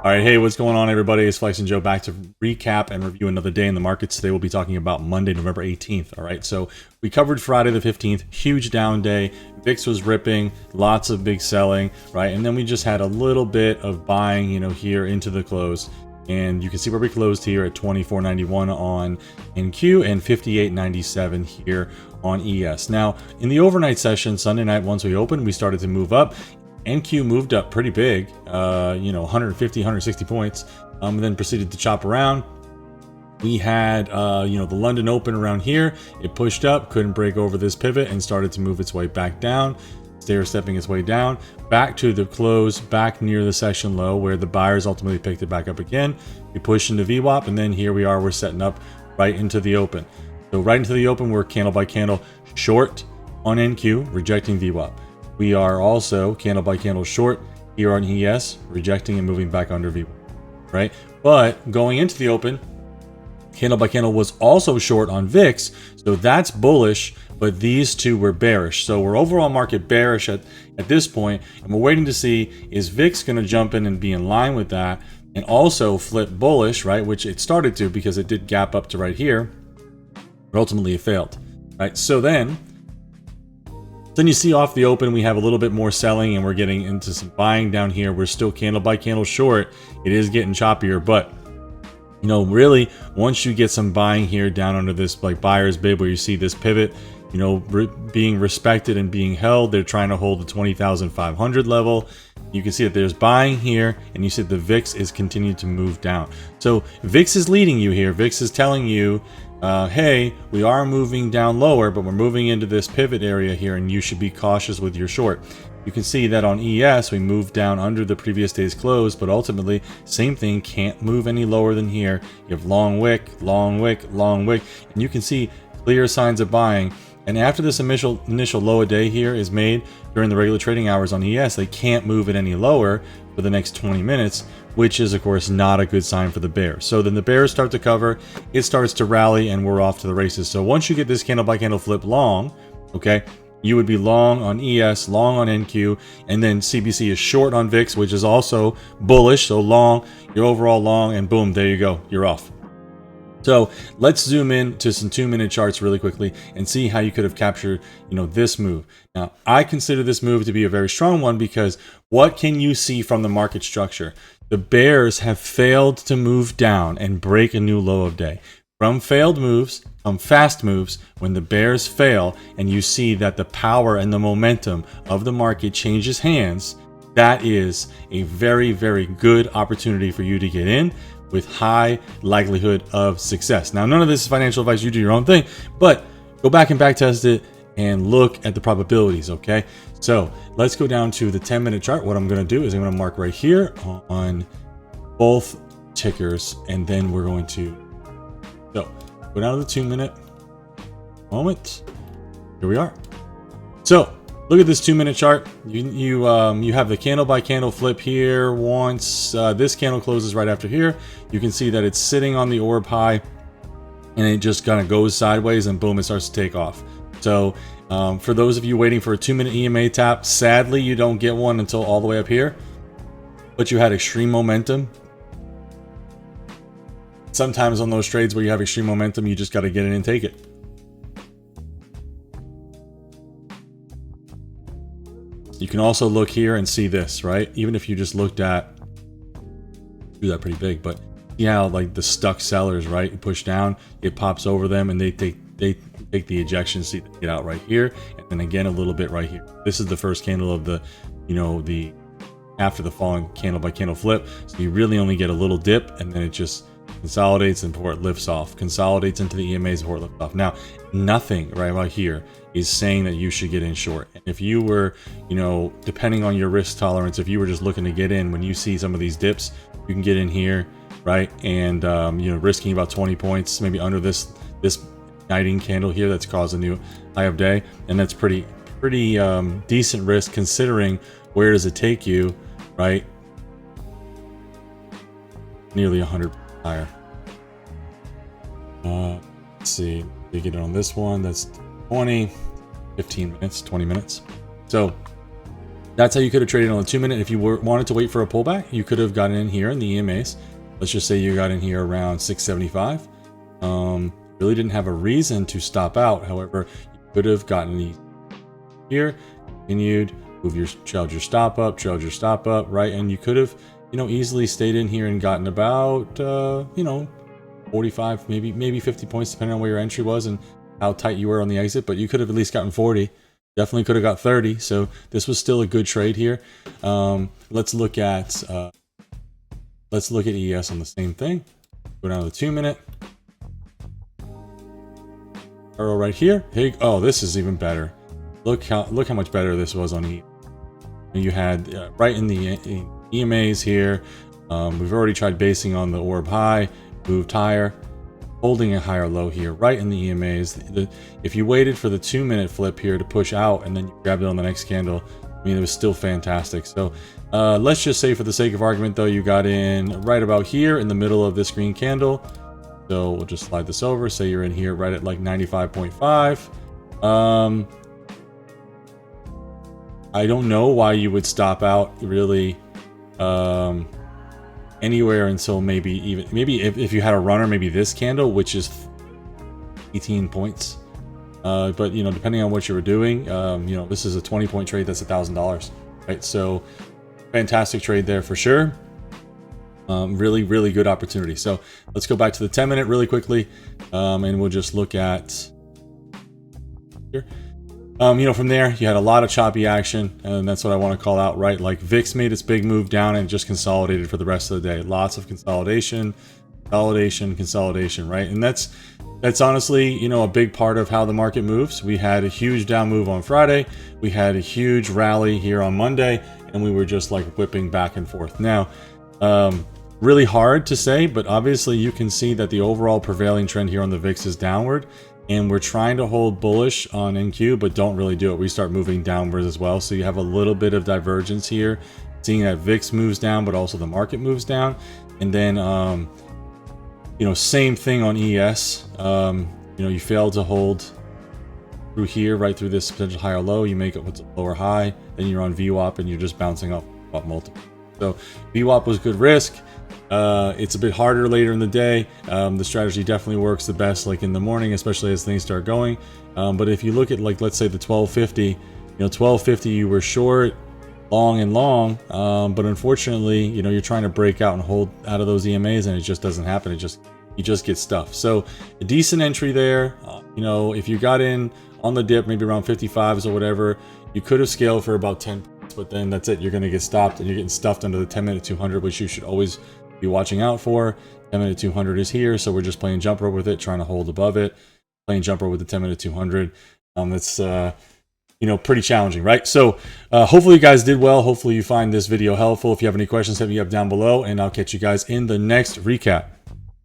All right, hey, what's going on, everybody? It's Flex and Joe back to recap and review another day in the markets. Today we'll be talking about Monday, November 18th. All right, so we covered Friday the 15th, huge down day. VIX was ripping, lots of big selling, right? And then we just had a little bit of buying, here into the close. And you can see where we closed here at 24.91 on NQ and 58.97 here on ES. Now, in the overnight session, Sunday night, once we opened, we started to move up. NQ moved up pretty big, 150, 160 points, and then proceeded to chop around. We had, the London Open around here. It pushed up, couldn't break over this pivot, and started to move its way back down, stair-stepping its way down, back to the close, back near the session low, where the buyers ultimately picked it back up again. We pushed into VWAP, and then here we are, we're setting up right into the open. So right into the open, we're candle by candle short on NQ, rejecting VWAP. We are also candle by candle short here on ES, rejecting and moving back under VWAP, right? But going into the open, candle by candle was also short on VIX, so that's bullish, but these two were bearish. So we're overall market bearish at this point, and we're waiting to see, is VIX going to jump in and be in line with that, and also flip bullish, right? Which it started to, because it did gap up to right here, but ultimately it failed, right? So then you see off the open, we have a little bit more selling, and we're getting into some buying down here. We're still candle by candle short. It is getting choppier, but really, once you get some buying here down under this like buyer's bid, where you see this pivot, being respected and being held, they're trying to hold the 20,500 level. You can see that there's buying here, and you see the VIX is continuing to move down. So VIX is leading you here. VIX is telling you, hey, we are moving down lower, but we're moving into this pivot area here, and you should be cautious with your short. You can see that on ES, we moved down under the previous day's close, but ultimately, same thing, can't move any lower than here. You have long wick, long wick, long wick, and you can see clear signs of buying. And after this initial low a day here is made during the regular trading hours on ES, they can't move it any lower for the next 20 minutes, which is, of course, not a good sign for the bears. So then the bears start to cover, it starts to rally, and we're off to the races. So once you get this candle by candle flip long, okay, you would be long on ES, long on NQ, and then CBC is short on VIX, which is also bullish. So long, you're overall long, and boom, there you go, you're off. So let's zoom in to some 2-minute charts really quickly and see how you could have captured, this move. Now, I consider this move to be a very strong one, because what can you see from the market structure? The bears have failed to move down and break a new low of day. From failed moves come fast moves. When the bears fail and you see that the power and the momentum of the market changes hands, that is a very, very good opportunity for you to get in with high likelihood of success. Now, none of this is financial advice. You do your own thing, but go back and back test it and look at the probabilities, okay? So let's go down to the 10-minute chart. What I'm going to do is I'm going to mark right here on both tickers, and then we're going to go down to the 2-minute moment. Here we are. So look at this 2-minute chart. You have the candle by candle flip here. Once this candle closes right after here, you can see that it's sitting on the orb high, and it just kind of goes sideways, and boom, it starts to take off. So for those of you waiting for a 2-minute EMA tap, sadly you don't get one until all the way up here, but you had extreme momentum. Sometimes on those trades where you have extreme momentum, you just got to get in and take it. You can also look here and see this, right? Even if you just looked at, do that pretty big, but see how like the stuck sellers, right? You push down, it pops over them, and they take the ejection seat to get out right here, and then again a little bit right here. This is the first candle of the, the after the falling candle by candle flip. So you really only get a little dip, and then it just consolidates and before it lifts off, consolidates into the EMAs before it lifts off. Now, nothing right about here is saying that you should get in short. And if you were, depending on your risk tolerance, if you were just looking to get in, when you see some of these dips, you can get in here, right? And, risking about 20 points, maybe under this igniting candle here that's caused a new high of day. And that's pretty decent risk, considering where does it take you, right? Nearly 100 higher. Let's see, you get it on this one, that's 15 minutes, 20 minutes. So That's how you could have traded on the 2-minute. If you wanted to wait for a pullback, you could have gotten in here in the EMAs. Let's just say you got in here around 675. Really didn't have a reason to stop out. However, you could have gotten these here, continued, trailed your stop up, right? And you could have, easily stayed in here and gotten about, 45, maybe 50 points, depending on where your entry was and how tight you were on the exit. But you could have at least gotten 40. Definitely could have got 30. So this was still a good trade here. Let's look at ES on the same thing. Go down to the 2-minute. Arrow right here. Hey, oh, this is even better. Look how much better this was on E. You had right in the EMAs here. We've already tried basing on the orb high, moved higher, holding a higher low here, right in the EMAs. If you waited for the 2-minute flip here to push out and then you grabbed it on the next candle, I mean, it was still fantastic. So let's just say, for the sake of argument, though, you got in right about here in the middle of this green candle. So we'll just slide this over. Say you're in here right at like 95.5. I don't know why you would stop out really anywhere until maybe if you had a runner, maybe this candle, which is 18 points. But depending on what you were doing, this is a 20-point trade. That's $1,000, right? So fantastic trade there for sure. Really, really good opportunity. So let's go back to the 10-minute really quickly, and we'll just look at here. From there, you had a lot of choppy action, and that's what I want to call out, right? Like VIX made its big move down and just consolidated for the rest of the day. Lots of consolidation, right? And that's honestly, a big part of how the market moves. We had a huge down move on Friday. We had a huge rally here on Monday, and we were just like whipping back and forth. Now, really hard to say, but obviously you can see that the overall prevailing trend here on the VIX is downward, and we're trying to hold bullish on NQ, but don't really do it. We start moving downwards as well. So you have a little bit of divergence here, seeing that VIX moves down, but also the market moves down. And then, same thing on ES. You fail to hold through here, right through this potential higher low. You make it what's a lower high, then you're on VWAP and you're just bouncing up multiple. So VWAP was good risk. It's a bit harder later in the day. The strategy definitely works the best like in the morning, especially as things start going. But if you look at, like, let's say the 1250, 1250 you were short, long, but unfortunately, you're trying to break out and hold out of those EMAs, and it just doesn't happen. You just get stuffed. So a decent entry there. If you got in on the dip, maybe around 55s or whatever, you could have scaled for about 10, but then that's it. You're going to get stopped, and you're getting stuffed under the 10-minute 200, which you should always be watching out for. 10-minute 200 is here, so we're just playing jump rope with it, trying to hold above it, playing jump rope with the 10-minute 200. It's pretty challenging, right? So hopefully you guys did well. Hopefully you find this video helpful. If you have any questions, hit me up down below, and I'll catch you guys in the next recap.